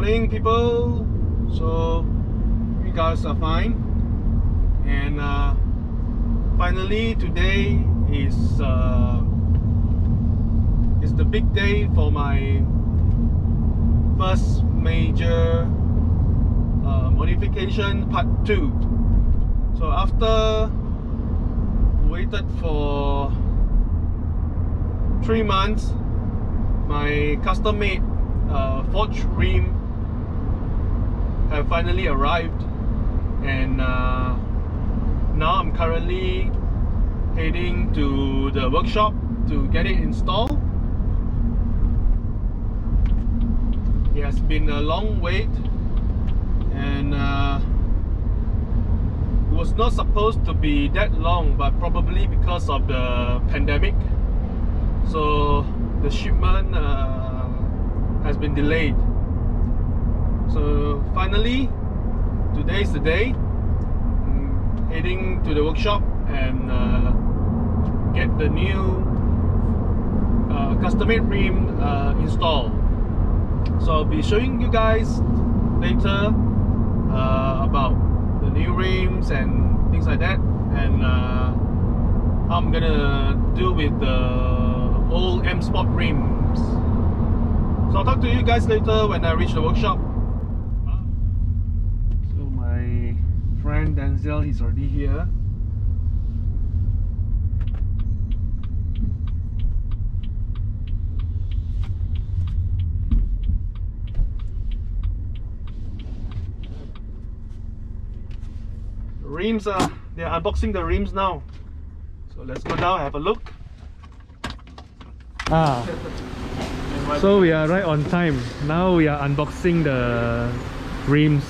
morning, people. So you guys are fine, and finally today is the big day for my first major modification part 2. So after waited for 3 months, my custom made forged rim have finally arrived, and now I'm currently heading to the workshop to get it installed. It has been a long wait, and it was not supposed to be that long, but probably because of the pandemic, so the shipment has been delayed. So finally, today is the day. I'm heading to the workshop and get the new custom-made rim installed. So I'll be showing you guys later about the new rims and things like that, and how I'm gonna do with the old M Sport rims. So I'll talk to you guys later when I reach the workshop. So my friend Denzel, he's already here. The rims they're unboxing the rims now. So let's go down and have a look. So we are right on time. Now we are unboxing the rims.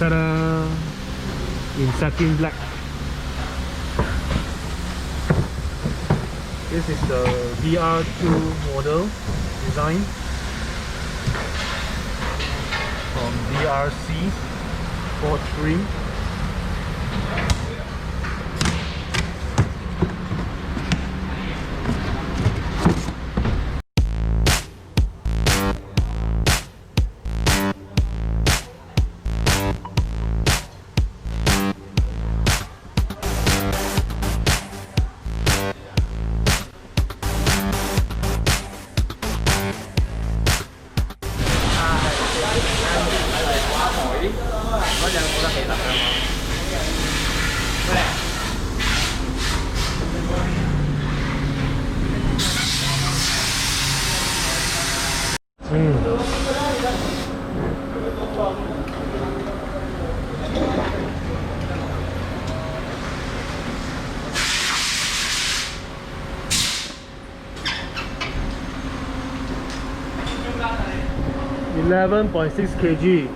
Ta-da! In satin black. This is the VR2 model design from DRC Forged Rim. $11.6 kg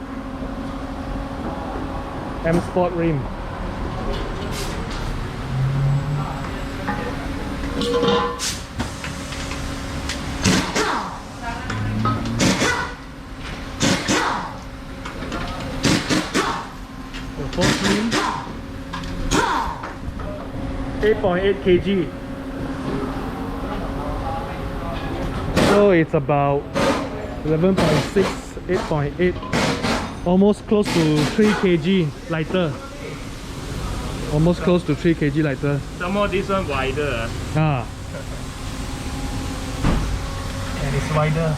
M Sport rim. The fourth rim, 8.8 kg. So it's about 11.6, 8.8, almost close to 3 kg lighter. Almost close to 3 kg lighter. Some more this one wider. And it's wider.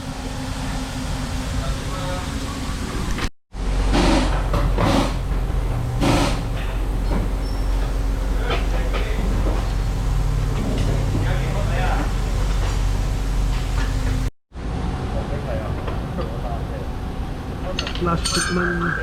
Flash shipment.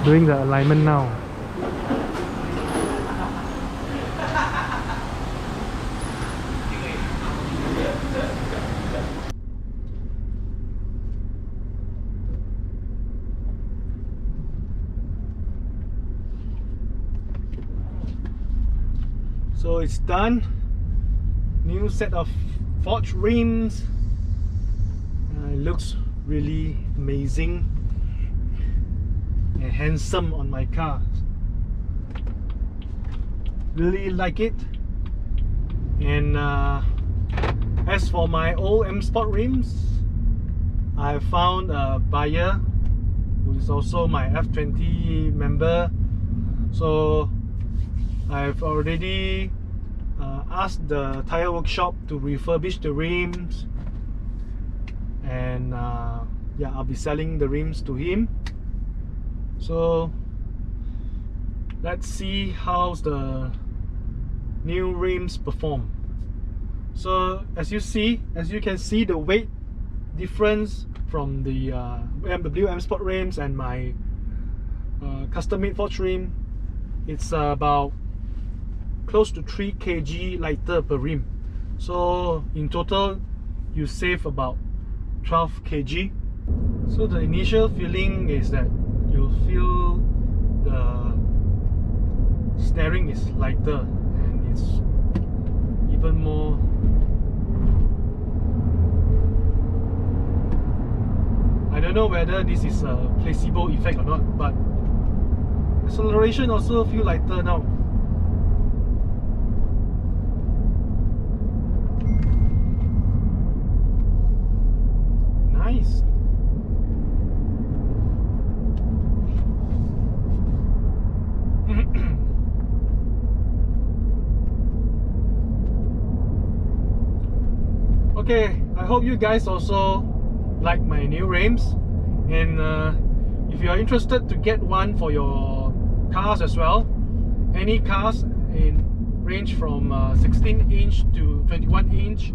doing the alignment now. So it's done. New set of forged rims. It looks really amazing and handsome on my car. Really like it. And as for my old M Sport rims, I found a buyer who is also my F20 member. So I've already asked the tire workshop to refurbish the rims, and yeah, I'll be selling the rims to him. So let's see how's the new rims perform. So as you can see the weight difference from the BMW M Sport rims and my custom made forged rim. It's about close to 3 kg lighter per rim. So in total you save about 12 kg. So the initial feeling is that you feel the steering is lighter and it's even more I don't know whether this is a placebo effect or not, but acceleration also feel lighter now. Nice. Okay, I hope you guys also like my new rims, and if you are interested to get one for your cars as well, any cars in range from 16 inch to 21 inch,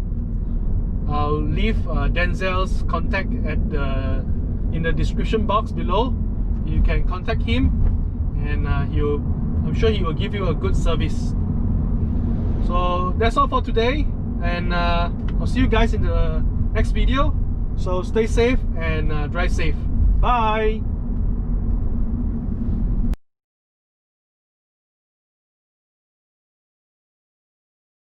I'll leave Denzel's contact at in the description box below. You can contact him, and I'm sure he will give you a good service. So that's all for today, and I'll see you guys in the next video. So stay safe and drive safe. Bye.